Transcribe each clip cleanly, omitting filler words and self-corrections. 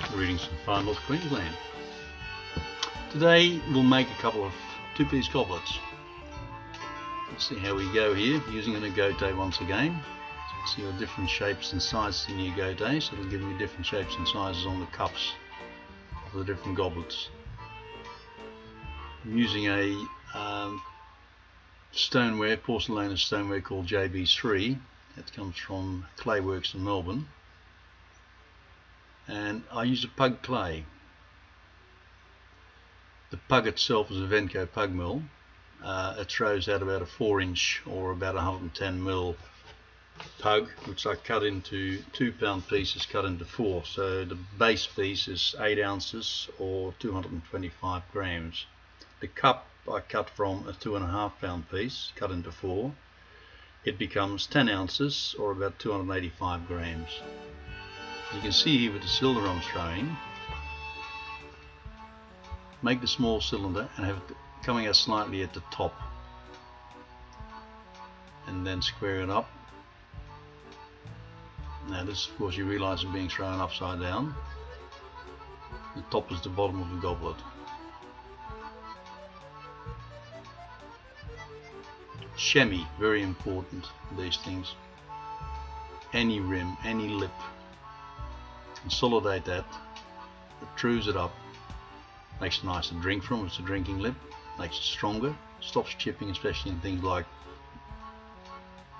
Greetings from far north Queensland. Today we'll make a couple of two-piece goblets. Let's see how we go here, using an agote once again. So you see your different shapes and sizes in your agote, so it'll give you different shapes and sizes on the cups of the different goblets. I'm using a stoneware, porcelain stoneware called JB3. It comes from Clayworks in Melbourne. And I use a pug clay. The pug itself is a Venco pug mill. It throws out about a 4-inch or about 110mm pug, which I cut into 2-pound pieces, cut into 4. So the base piece is 8 ounces or 225 grams. The cup I cut from a 2.5-pound piece, cut into 4. It becomes 10 ounces or about 285 grams. You can see here with the cylinder I'm throwing, make the small cylinder and have it coming out slightly at the top, and then square it up. Now this, of course, you realise is being thrown upside down. The top is the bottom of the goblet. Chamois, very important, these things. Any rim, any lip. Consolidate that, it trues it up, makes it nice to drink from. It's a drinking lip, makes it stronger, stops chipping, especially in things like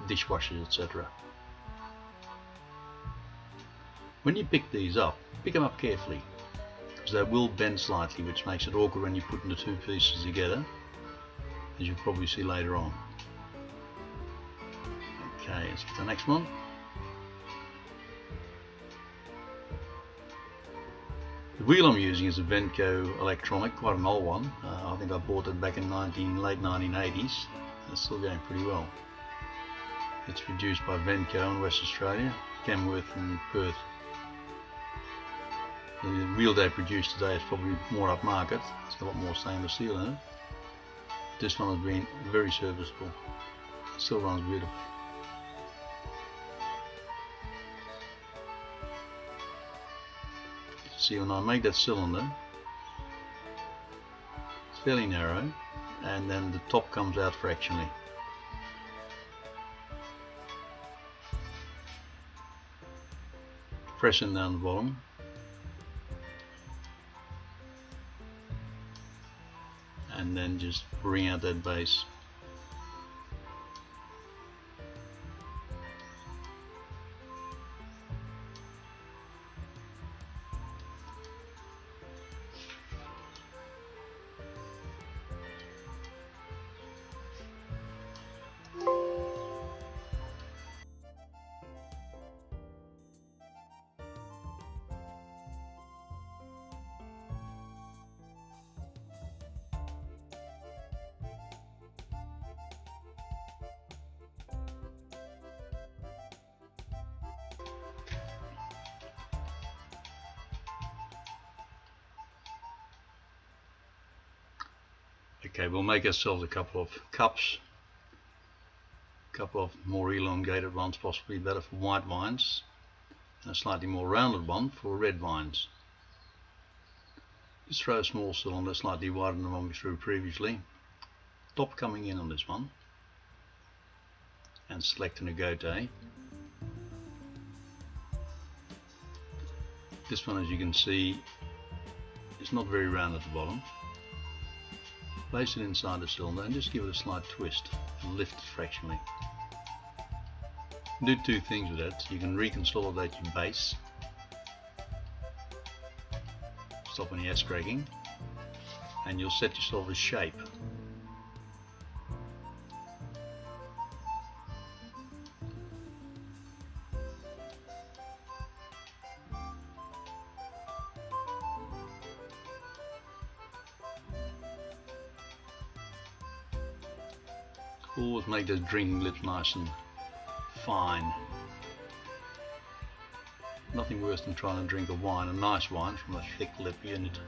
dishwashers, etc. When you pick these up, pick them up carefully, because they will bend slightly, which makes it awkward when you put the two pieces together, as you'll probably see later on. Okay, let's get the next one. The wheel I'm using is a Venco electronic, quite an old one. I think I bought it back in late 1980s. It's still going pretty well. It's produced by Venco in West Australia, Kenworth and Perth. The wheel they produce today is probably more upmarket. It's got a lot more stainless steel in it. This one has been very serviceable. It still runs beautifully. See, when I make that cylinder, it's fairly narrow, and then the top comes out fractionally. Pressing down the bottom, and then just bring out that base. Okay, we'll make ourselves a couple of cups, a couple of more elongated ones, possibly better for white wines, and a slightly more rounded one for red wines. Just throw a small cylinder, slightly wider than the one we threw previously, top coming in on this one, and select an agote. This one, as you can see, is not very round at the bottom. Place it inside the cylinder and just give it a slight twist and lift it fractionally. Do two things with that. You can reconsolidate your base, stop any air scraping, and you'll set yourself a shape. Always make those drinking lips nice and fine. Nothing worse than trying to drink a wine, a nice wine, from a thick lip unit.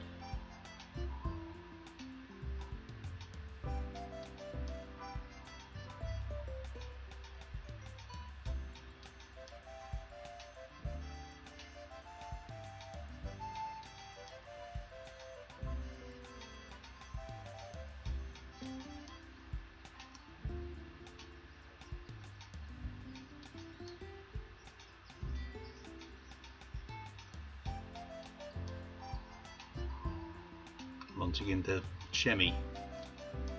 once again that chamois,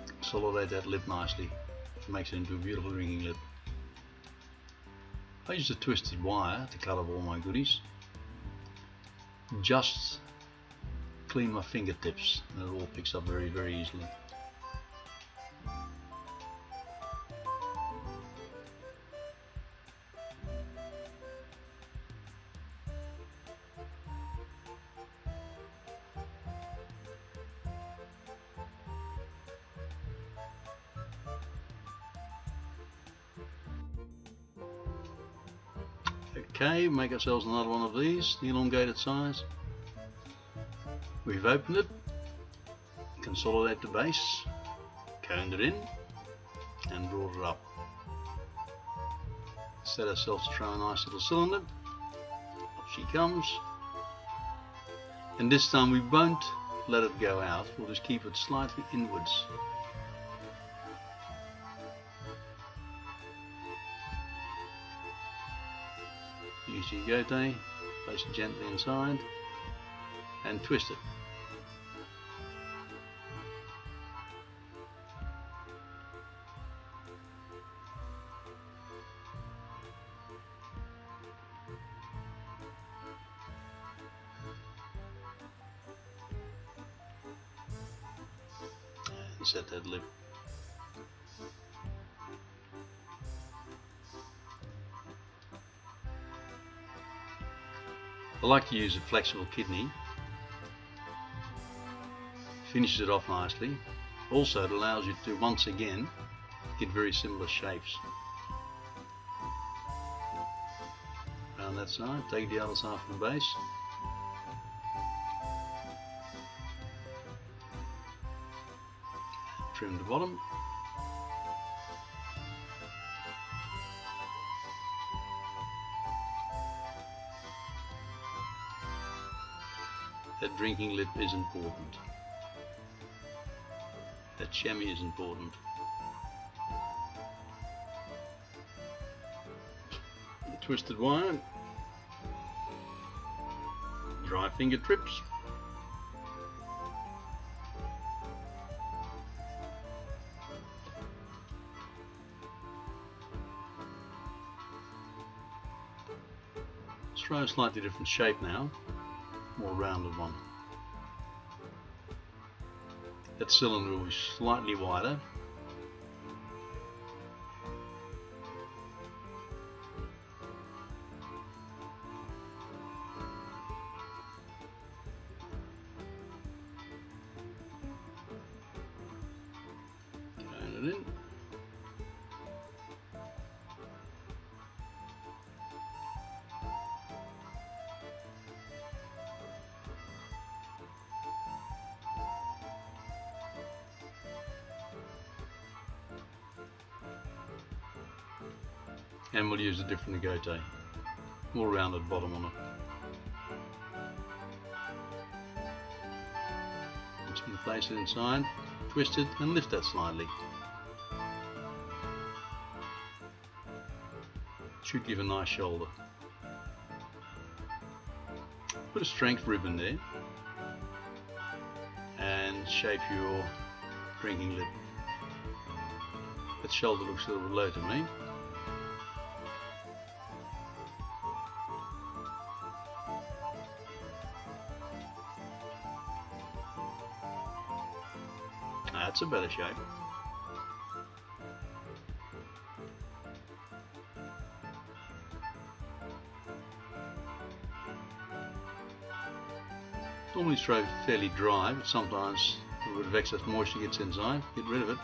consolidate that lid nicely, it makes it into a beautiful drinking lid. I use a twisted wire to cut off all my goodies. Just clean my fingertips and it all picks up very, very easily. Okay, make ourselves another one of these, the elongated size. We've opened it, consolidate the base, coned it in, and brought it up. Set ourselves to try a nice little cylinder. Up she comes. And this time we won't let it go out, we'll just keep it slightly inwards. Use your gote, place it gently inside and twist it. And set that lid. I like to use a flexible kidney, finishes it off nicely. Also it allows you to once again get very similar shapes. Around that side, take the other side from the base. Trim the bottom. That drinking lid is important. That chamois is important. The twisted wire, dry fingertips, let's try a slightly different shape now. More rounded one. That cylinder will be slightly wider. Turn it in. And we'll use a different gote, more rounded bottom on it. Once you place it inside, twist it and lift that slightly. Should give a nice shoulder. Put a strength ribbon there and shape your drinking lid. That shoulder looks a little low to me. That's a better shape. Normally throw fairly dry, but sometimes a bit of excess moisture gets inside. Get rid of it.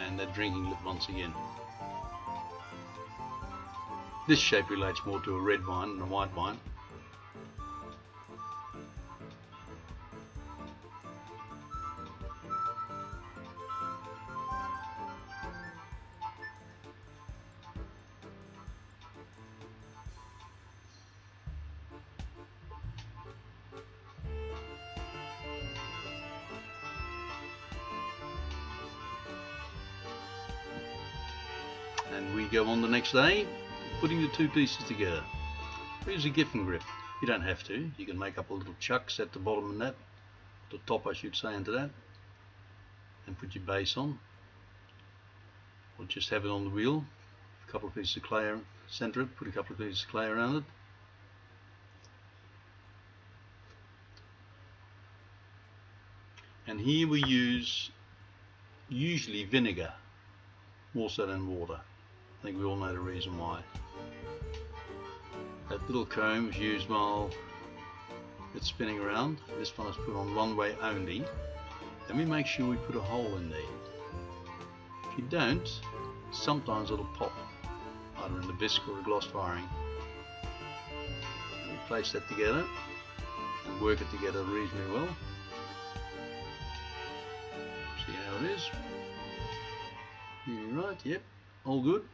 And that drinking lid once again. This shape relates more to a red wine than a white wine. And we go on the next day, putting the two pieces together. Use a giffin grip. You don't have to. You can make up a little chucks at the bottom of that, the top I should say, into that, and put your base on. Or just have it on the wheel. A couple of pieces of clay, center it, put a couple of pieces of clay around it. And here we use usually vinegar, more so than water. I think we all know the reason why. That little comb is used while it's spinning around. This one is put on one way only. Then we make sure we put a hole in there. If you don't, sometimes it'll pop, either in the bisque or a gloss firing. We place that together and work it together reasonably well. See how it is? Right, yep, all good.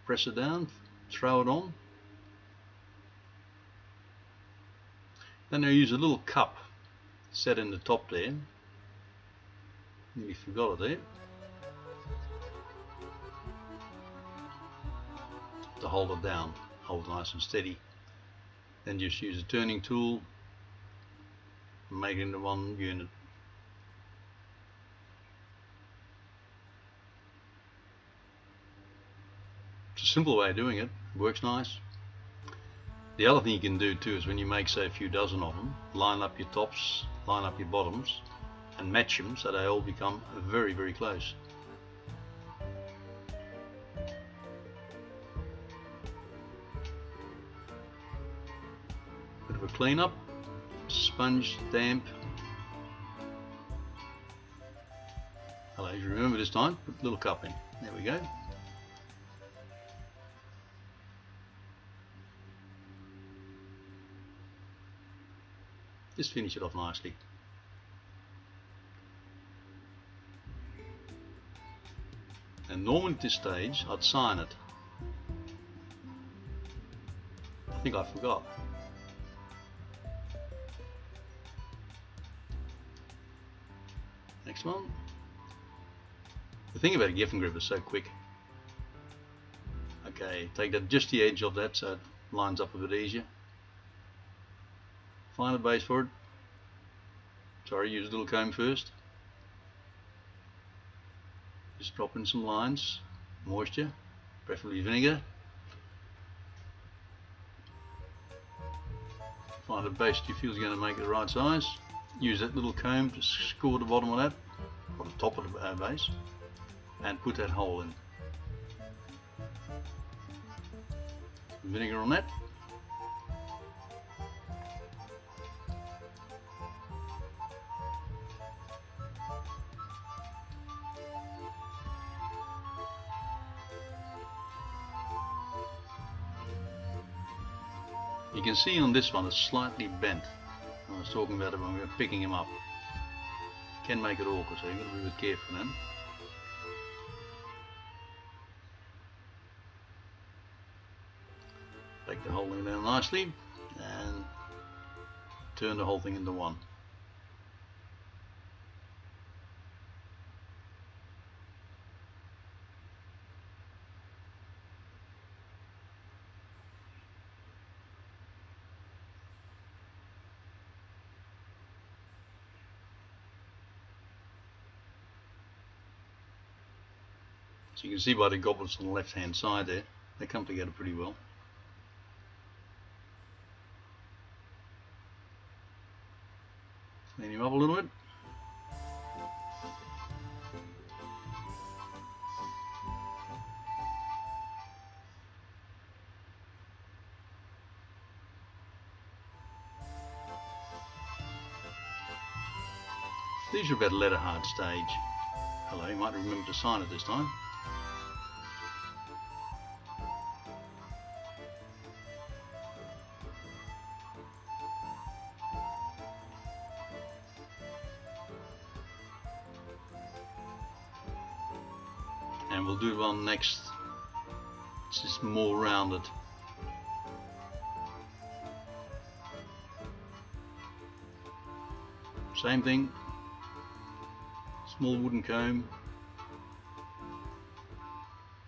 Press it down, throw it on. Then I use a little cup set in the top there. Nearly forgot it there. To hold it down, hold it nice and steady. Then just use a turning tool and make it into one unit. It's a simple way of doing it, works nice. The other thing you can do too is when you make, say, a few dozen of them, line up your tops, line up your bottoms, and match them so they all become very, very close. Bit of a clean up, sponge, damp. Hello, you remember this time, put a little cup in. There we go. Just finish it off nicely. And normally at this stage I'd sign it. I think I forgot. Next one. The thing about a giffin grip is so quick. Okay, take that, just the edge of that so it lines up a bit easier. Find a base for it. Sorry, use a little comb first. Just drop in some lines, moisture, preferably vinegar. Find a base you feel is going to make it the right size. Use that little comb to score the bottom of that, or the top of the base, and put that hole in. Vinegar on that. You can see on this one it's slightly bent. I was talking about it when we were picking him up. Can make it awkward, so you've got to be a bit careful then. Take the whole thing down nicely and turn the whole thing into one. So you can see by the goblets on the left hand side there, they come together pretty well. Clean him up a little bit. These are about a letter hard stage. Hello, you might remember to sign it this time. And we'll do one next. It's just more rounded. Same thing. Small wooden comb.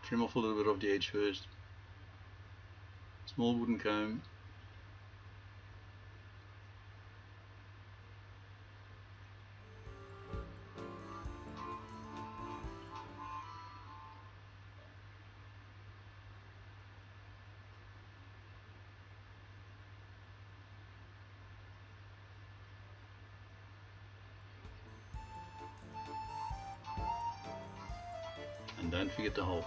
Trim off a little bit of the edge first. small wooden comb. And don't forget to hold it.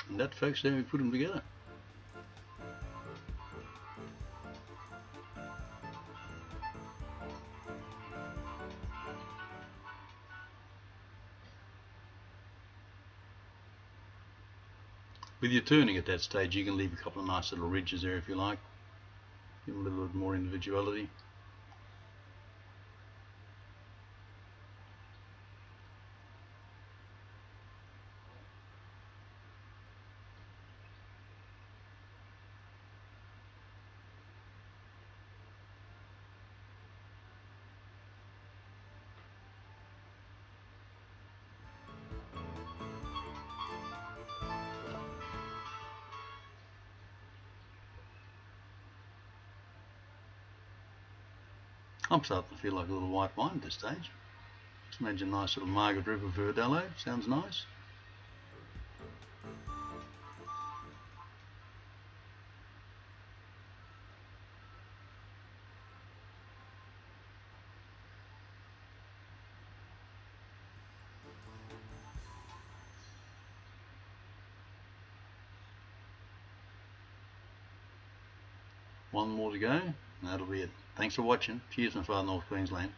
And that, folks, there we put them together. With your turning at that stage, you can leave a couple of nice little ridges there if you like. Give them a little bit more individuality. I'm starting to feel like a little white wine at this stage. Just imagine a nice little Margaret River Verdelho. Sounds nice. One more to go, and that'll be it. Thanks for watching. Cheers from far North Queensland.